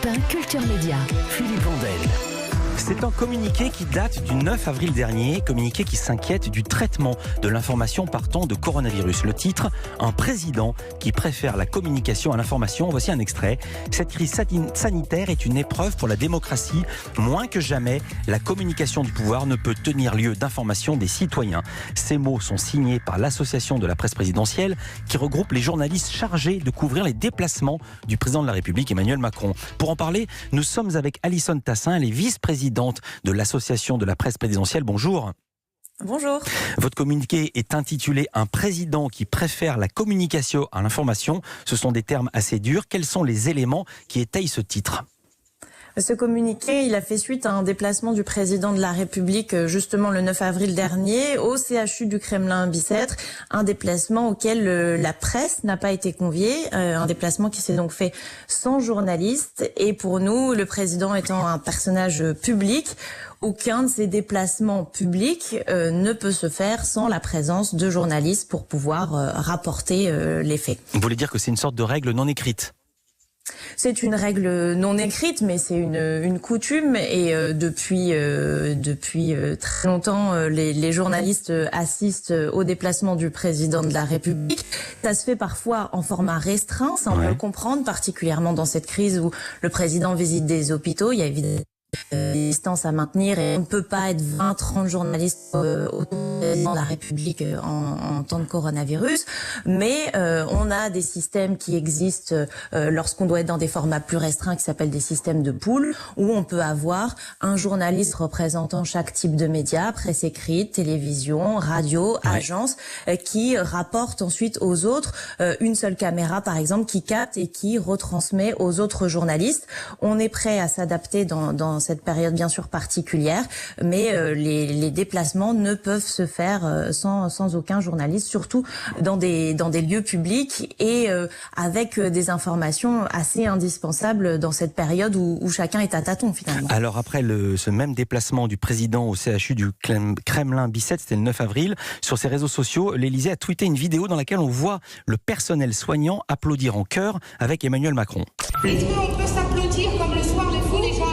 Europe 1 Culture Média. Philippe Vandel. C'est un communiqué qui date du 9 avril dernier, communiqué qui s'inquiète du traitement de l'information partant de coronavirus. Le titre, un président qui préfère la communication à l'information. Voici un extrait. Cette crise sanitaire est une épreuve pour la démocratie. Moins que jamais, la communication du pouvoir ne peut tenir lieu d'information des citoyens. Ces mots sont signés par l'association de la presse présidentielle qui regroupe les journalistes chargés de couvrir les déplacements du président de la République, Emmanuel Macron. Pour en parler, nous sommes avec Alison Tassin, elle est vice-présidente de l'association de la presse présidentielle. Bonjour. Bonjour. Votre communiqué est intitulé « Un président qui préfère la communication à l'information ». Ce sont des termes assez durs. Quels sont les éléments qui étayent ce titre ? Ce communiqué, il a fait suite à un déplacement du président de la République justement le 9 avril dernier au CHU du Kremlin-Bicêtre, un déplacement auquel la presse n'a pas été conviée, un déplacement qui s'est donc fait sans journalistes. Et pour nous, le président étant un personnage public, aucun de ces déplacements publics ne peut se faire sans la présence de journalistes pour pouvoir rapporter les faits. Vous voulez dire que c'est une sorte de règle non écrite ? C'est une règle non écrite, mais c'est une coutume. Et depuis très longtemps, les journalistes assistent au déplacement du président de la République. Ça se fait parfois en format restreint, ça on peut le comprendre, particulièrement dans cette crise où le président visite des hôpitaux. Il y a évidemment des distances à maintenir et on ne peut pas être 20-30 journalistes dans la République en temps de coronavirus, mais on a des systèmes qui existent lorsqu'on doit être dans des formats plus restreints qui s'appellent des systèmes de pool, où on peut avoir un journaliste représentant chaque type de média, presse écrite, télévision, radio, agence, qui rapporte ensuite aux autres une seule caméra par exemple qui capte et qui retransmet aux autres journalistes. On est prêt à s'adapter dans cette période bien sûr particulière, mais les déplacements ne peuvent se faire sans aucun journaliste, surtout dans des lieux publics et avec des informations assez indispensables dans cette période où chacun est à tâtons finalement. Alors après ce même déplacement du président au CHU du Kremlin-Bicêtre, c'était le 9 avril, sur ses réseaux sociaux, l'Élysée a tweeté une vidéo dans laquelle on voit le personnel soignant applaudir en chœur avec Emmanuel Macron. Est-ce qu'on peut s'applaudir comme le soir les fous, les gens?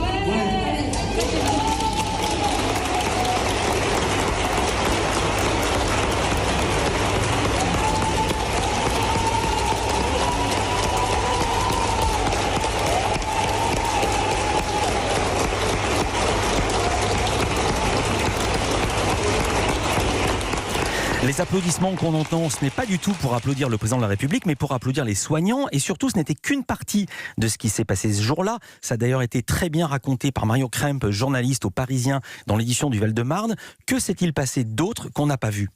Les applaudissements qu'on entend, ce n'est pas du tout pour applaudir le président de la République, mais pour applaudir les soignants. Et surtout, ce n'était qu'une partie de ce qui s'est passé ce jour-là. Ça a d'ailleurs été très bien raconté par Mario Kremp, journaliste au Parisien, dans l'édition du Val-de-Marne. Que s'est-il passé d'autre qu'on n'a pas vu ?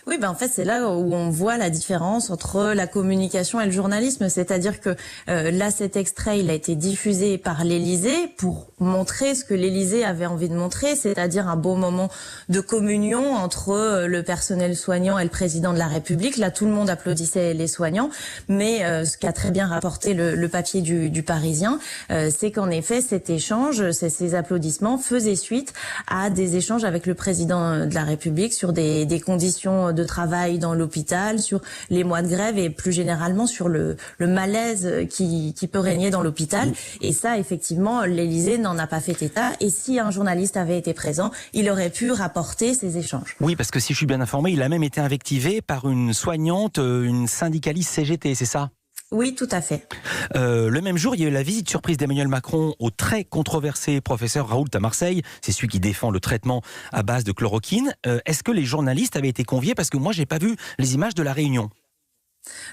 Oui, en fait, c'est là où on voit la différence entre la communication et le journalisme. C'est-à-dire que là, cet extrait, il a été diffusé par l'Élysée pour montrer ce que l'Élysée avait envie de montrer, c'est-à-dire un beau moment de communion entre le personnel soignant et le président de la République. Là, tout le monde applaudissait les soignants. Mais ce qu'a très bien rapporté le papier du Parisien, c'est qu'en effet, cet échange, ces applaudissements faisaient suite à des échanges avec le président de la République sur des conditions de travail dans l'hôpital, sur les mois de grève et plus généralement sur le malaise qui peut régner dans l'hôpital. Et ça, effectivement, l'Élysée n'en a pas fait état. Et si un journaliste avait été présent, il aurait pu rapporter ces échanges. Oui, parce que si je suis bien informé, il a même été invectivé par une soignante, une syndicaliste CGT, c'est ça ? Oui, tout à fait. Le même jour, il y a eu la visite surprise d'Emmanuel Macron au très controversé professeur Raoult à Marseille. C'est celui qui défend le traitement à base de chloroquine. Est-ce que les journalistes avaient été conviés ? Parce que moi, j'ai pas vu les images de la réunion.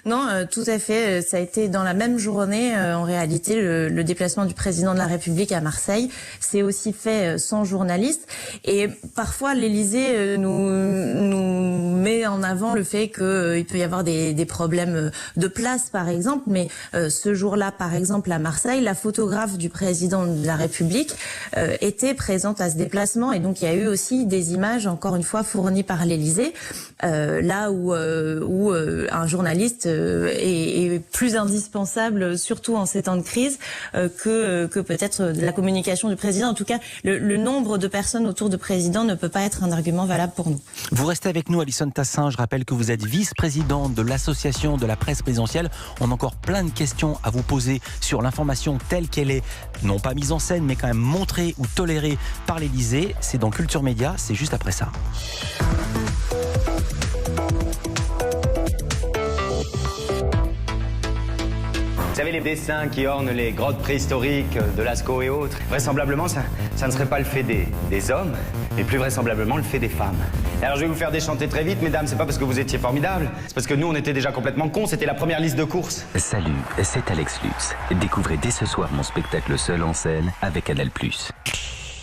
Non, tout à fait. Ça a été dans la même journée. En réalité, le déplacement du président de la République à Marseille s'est aussi fait sans journalistes. Et parfois, l'Élysée nous met en avant le fait qu'il peut y avoir des problèmes de place, par exemple. Mais ce jour-là, par exemple, à Marseille, la photographe du président de la République était présente à ce déplacement. Et donc, il y a eu aussi des images, encore une fois, fournies par l'Élysée, là où un journaliste journaliste est plus indispensable, surtout en ces temps de crise, que peut-être la communication du président. En tout cas, le nombre de personnes autour du président ne peut pas être un argument valable pour nous. Vous restez avec nous, Alison Tassin. Je rappelle que vous êtes vice-présidente de l'association de la presse présidentielle. On a encore plein de questions à vous poser sur l'information telle qu'elle est, non pas mise en scène, mais quand même montrée ou tolérée par l'Élysée. C'est dans Culture Média, c'est juste après ça. Vous savez, les dessins qui ornent les grottes préhistoriques de Lascaux et autres, vraisemblablement, ça ne serait pas le fait des hommes, mais plus vraisemblablement le fait des femmes. Alors je vais vous faire déchanter très vite, mesdames, c'est pas parce que vous étiez formidables, c'est parce que nous, on était déjà complètement cons, c'était la première liste de courses. Salut, c'est Alex Lutz. Découvrez dès ce soir mon spectacle seul en scène avec Canal+.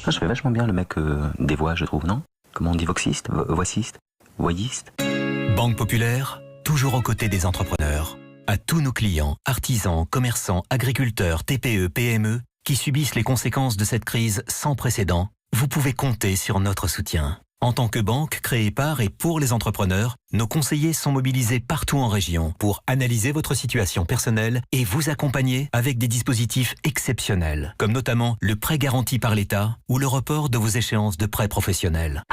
Ah, je fais vachement bien le mec des voix, je trouve, non? Comment on dit, voxiste, voiciste, voyiste? Banque Populaire, toujours aux côtés des entrepreneurs. À tous nos clients, artisans, commerçants, agriculteurs, TPE, PME, qui subissent les conséquences de cette crise sans précédent, vous pouvez compter sur notre soutien. En tant que banque créée par et pour les entrepreneurs, nos conseillers sont mobilisés partout en région pour analyser votre situation personnelle et vous accompagner avec des dispositifs exceptionnels, comme notamment le prêt garanti par l'État ou le report de vos échéances de prêts professionnels.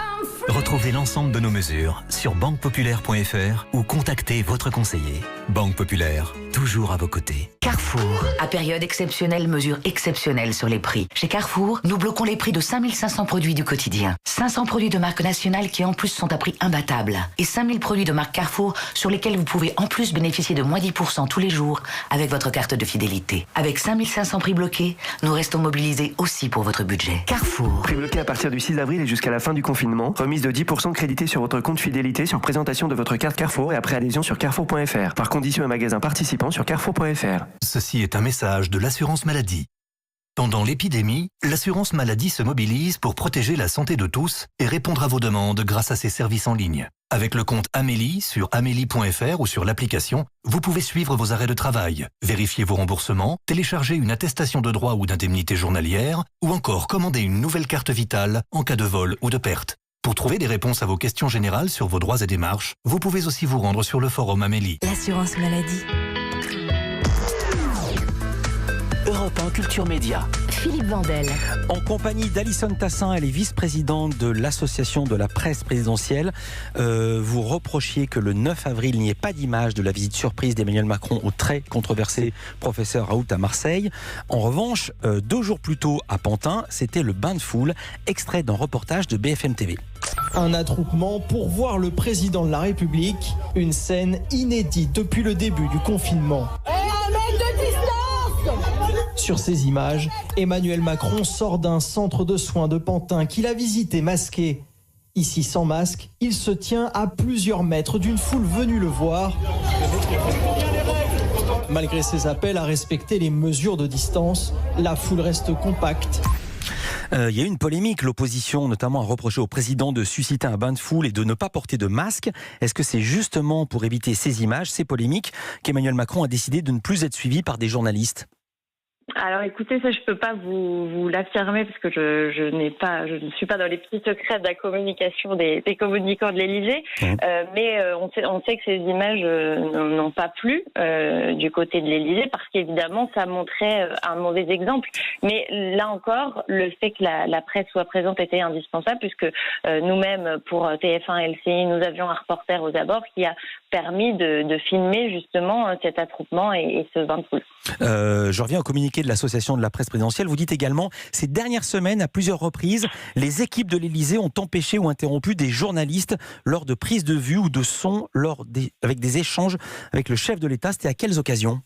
Retrouvez l'ensemble de nos mesures sur banquepopulaire.fr ou contactez votre conseiller. Banque Populaire, toujours à vos côtés. Carrefour, à période exceptionnelle, mesure exceptionnelle sur les prix. Chez Carrefour, nous bloquons les prix de 5500 produits du quotidien. 500 produits de marque nationale qui en plus sont à prix imbattable. Et 5000 produits de marque Carrefour sur lesquels vous pouvez en plus bénéficier de moins 10% tous les jours avec votre carte de fidélité. Avec 5500 prix bloqués, nous restons mobilisés aussi pour votre budget. Carrefour. Prix bloqué à partir du 6 avril et jusqu'à la fin du confinement. Remise de 10% crédité sur votre compte fidélité sur présentation de votre carte Carrefour et après adhésion sur carrefour.fr. Par condition et magasin participant sur carrefour.fr. Ceci est un message de l'assurance maladie. Pendant l'épidémie, l'assurance maladie se mobilise pour protéger la santé de tous et répondre à vos demandes grâce à ses services en ligne. Avec le compte Amélie sur amélie.fr ou sur l'application, vous pouvez suivre vos arrêts de travail, vérifier vos remboursements, télécharger une attestation de droit ou d'indemnité journalière ou encore commander une nouvelle carte vitale en cas de vol ou de perte. Pour trouver des réponses à vos questions générales sur vos droits et démarches, vous pouvez aussi vous rendre sur le forum Amélie. L'assurance maladie. Europe 1 Culture Média. Philippe Vandel. En compagnie d'Alison Tassin, elle est vice-présidente de l'association de la presse présidentielle. Vous reprochiez que le 9 avril, il n'y ait pas d'image de la visite surprise d'Emmanuel Macron au très controversé professeur Raoult à Marseille. En revanche, 2 jours plus tôt à Pantin, c'était le bain de foule, extrait d'un reportage de BFM TV. Un attroupement pour voir le président de la République, une scène inédite depuis le début du confinement. Sur ces images, Emmanuel Macron sort d'un centre de soins de Pantin qu'il a visité masqué. Ici sans masque, il se tient à plusieurs mètres d'une foule venue le voir. Malgré ses appels à respecter les mesures de distance, la foule reste compacte. Il y a eu une polémique, l'opposition notamment a reproché au président de susciter un bain de foule et de ne pas porter de masque. Est-ce que c'est justement pour éviter ces images, ces polémiques, qu'Emmanuel Macron a décidé de ne plus être suivi par des journalistes ? Alors écoutez, ça je peux pas vous l'affirmer parce que je ne suis pas dans les petits secrets de la communication des communicants de l'Élysée, mais on sait que ces images n'ont pas plu du côté de l'Élysée parce qu'évidemment ça montrait un mauvais exemple. Mais là encore, le fait que la presse soit présente était indispensable puisque nous-mêmes pour TF1 et LCI, nous avions un reporter aux abords qui a permis de filmer justement cet attroupement et ce bain de foule. Je reviens au communiqué de l'association de la presse présidentielle. Vous dites également, ces dernières semaines, à plusieurs reprises, les équipes de l'Élysée ont empêché ou interrompu des journalistes lors de prises de vue ou de son, avec des échanges avec le chef de l'État. C'était à quelles occasions ?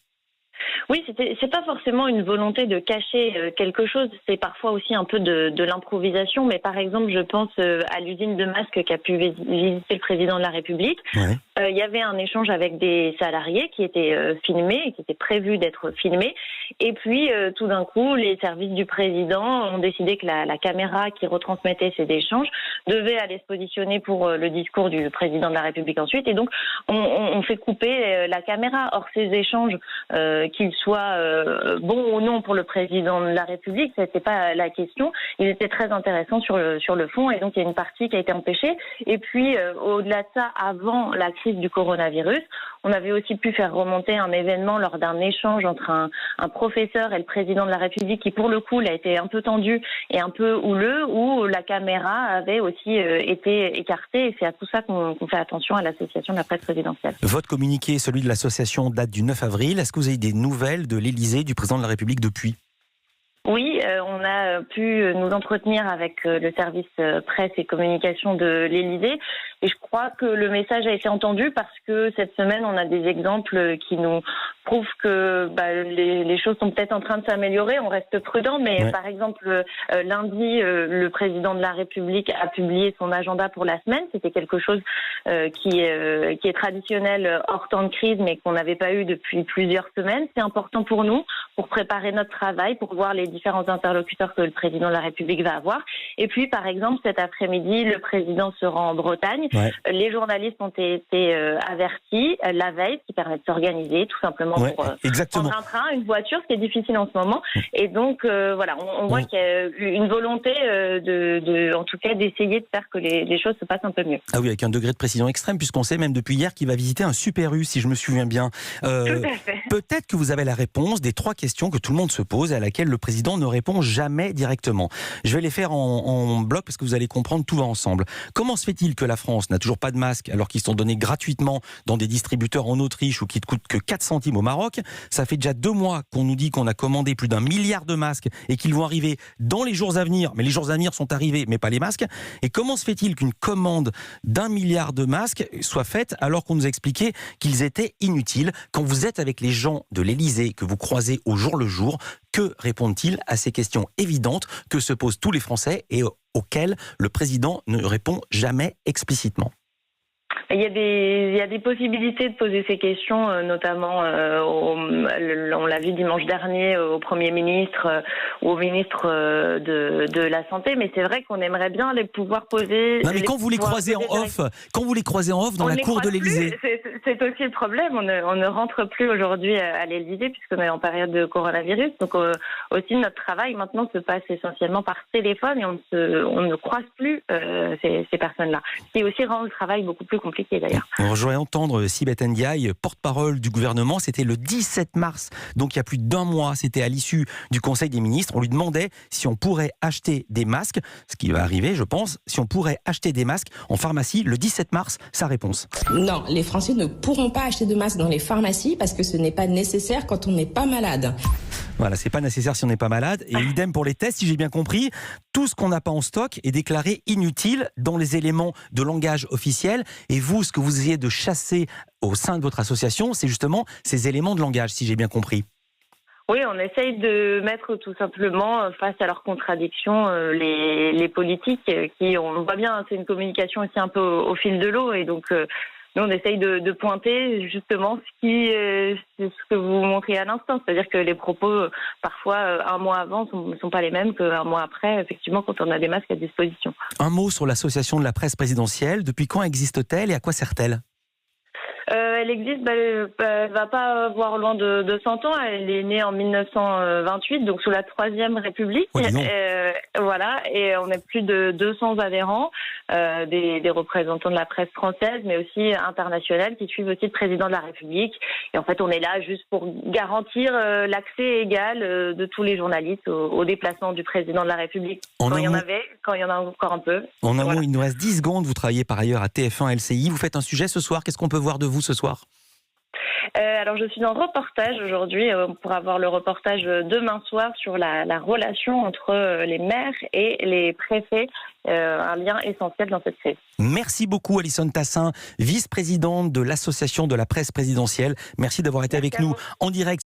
Oui, c'est pas forcément une volonté de cacher quelque chose, c'est parfois aussi un peu de l'improvisation, mais par exemple, je pense à l'usine de masques qu'a pu visiter le président de la République. Ouais. Il y avait un échange avec des salariés qui étaient filmés et qui étaient prévus d'être filmés. Et puis, tout d'un coup, les services du président ont décidé que la caméra qui retransmettait ces échanges devait aller se positionner pour le discours du président de la République ensuite. Et donc, on fait couper la caméra. Or, ces échanges, qu'ils soient bons ou non pour le président de la République, ça n'était pas la question. Ils étaient très intéressants sur le fond. Et donc, il y a une partie qui a été empêchée. Et puis, au-delà de ça, avant la crise du coronavirus, On avait aussi pu faire remonter un événement lors d'un échange entre un professeur et le président de la République qui, pour le coup, a été un peu tendu et un peu houleux, où la caméra avait aussi été écartée. Et c'est à tout ça qu'on fait attention à l'association de la presse présidentielle. Votre communiqué, celui de l'association, date du 9 avril. Est-ce que vous avez des nouvelles de l'Élysée, du président de la République depuis ? Oui, on a pu nous entretenir avec le service presse et communication de l'Élysée et je crois que le message a été entendu parce que cette semaine, on a des exemples qui nous prouvent que les choses sont peut-être en train de s'améliorer. On reste prudent, mais par exemple, lundi, le président de la République a publié son agenda pour la semaine. C'était quelque chose qui est traditionnel hors temps de crise, mais qu'on n'avait pas eu depuis plusieurs semaines. C'est important pour nous, pour préparer notre travail, pour voir les différents interlocuteurs que le président de la République va avoir. Et puis, par exemple, cet après-midi, le président se rend en Bretagne. Les journalistes ont été avertis la veille, ce qui permet de s'organiser, tout simplement pour prendre un train, une voiture, ce qui est difficile en ce moment. Et donc, voilà, on voit qu'il y a une volonté en tout cas, d'essayer de faire que les choses se passent un peu mieux. Ah oui, avec un degré de précision extrême, puisqu'on sait même depuis hier qu'il va visiter un Super U, si je me souviens bien. Tout à fait. Peut-être que vous avez la réponse des 3 questions que tout le monde se pose et à laquelle le président ne répond jamais directement. Je vais les faire en bloc parce que vous allez comprendre, tout va ensemble. Comment se fait-il que la France n'a toujours pas de masques alors qu'ils sont donnés gratuitement dans des distributeurs en Autriche ou qui ne coûtent que 4 centimes au Maroc ? Ça fait déjà 2 mois qu'on nous dit qu'on a commandé plus d'1 milliard de masques et qu'ils vont arriver dans les jours à venir. Mais les jours à venir sont arrivés, mais pas les masques. Et comment se fait-il qu'une commande d'1 milliard de masques soit faite alors qu'on nous expliquait qu'ils étaient inutiles ? Quand vous êtes avec les gens de l'Élysée que vous croisez au jour le jour, que répondent-ils à ces questions évidentes que se posent tous les Français et auxquelles le président ne répond jamais explicitement ? Il y a des possibilités de poser ces questions, notamment, on l'a vu dimanche dernier, au Premier ministre ou au ministre de la Santé, mais c'est vrai qu'on aimerait bien les pouvoir poser... Non mais quand vous les croisez en off, dans la cour de l'Élysée... C'est aussi le problème, on ne rentre plus aujourd'hui à l'Élysée puisqu'on est en période de coronavirus, donc aussi notre travail maintenant se passe essentiellement par téléphone et on ne croise plus ces personnes-là, ce qui aussi rend le travail beaucoup plus compliqué. D'ailleurs. On va entendre Sibeth Ndiaye, porte-parole du gouvernement. C'était le 17 mars, donc il y a plus d'1 mois. C'était à l'issue du Conseil des ministres. On lui demandait si on pourrait acheter des masques, ce qui va arriver, je pense, si on pourrait acheter des masques en pharmacie le 17 mars. Sa réponse. Non, les Français ne pourront pas acheter de masques dans les pharmacies parce que ce n'est pas nécessaire quand on n'est pas malade. Voilà, c'est pas nécessaire si on n'est pas malade. Et idem pour les tests, si j'ai bien compris. Tout ce qu'on n'a pas en stock est déclaré inutile dans les éléments de langage officiel. Et vous, ce que vous essayez de chasser au sein de votre association, c'est justement ces éléments de langage, si j'ai bien compris. Oui, on essaye de mettre tout simplement face à leurs contradictions les politiques qui, on voit bien, c'est une communication aussi un peu au fil de l'eau. Et donc... Nous, on essaye de pointer justement ce que vous montriez à l'instant. C'est-à-dire que les propos, parfois, 1 mois avant, ne sont pas les mêmes qu'un mois après, effectivement, quand on a des masques à disposition. Un mot sur l'association de la presse présidentielle. Depuis quand existe-t-elle et à quoi sert-elle ? Elle existe, elle va pas avoir loin de 100 ans. Elle est née en 1928, donc sous la Troisième République. Voilà, et on est plus de 200 adhérents, des représentants de la presse française, mais aussi internationale, qui suivent aussi le président de la République. Et en fait, on est là juste pour garantir l'accès égal de tous les journalistes au déplacement du président de la République. Quand il y en a encore un peu. En un mot, il nous reste 10 secondes. Vous travaillez par ailleurs à TF1 LCI. Vous faites un sujet ce soir. Qu'est-ce qu'on peut voir de vous ce soir ? Alors je suis dans le reportage aujourd'hui, on pourra avoir le reportage demain soir sur la relation entre les maires et les préfets, un lien essentiel dans cette crise. Merci beaucoup Alison Tassin, vice-présidente de l'association de la presse présidentielle. Merci d'avoir été avec nous en direct.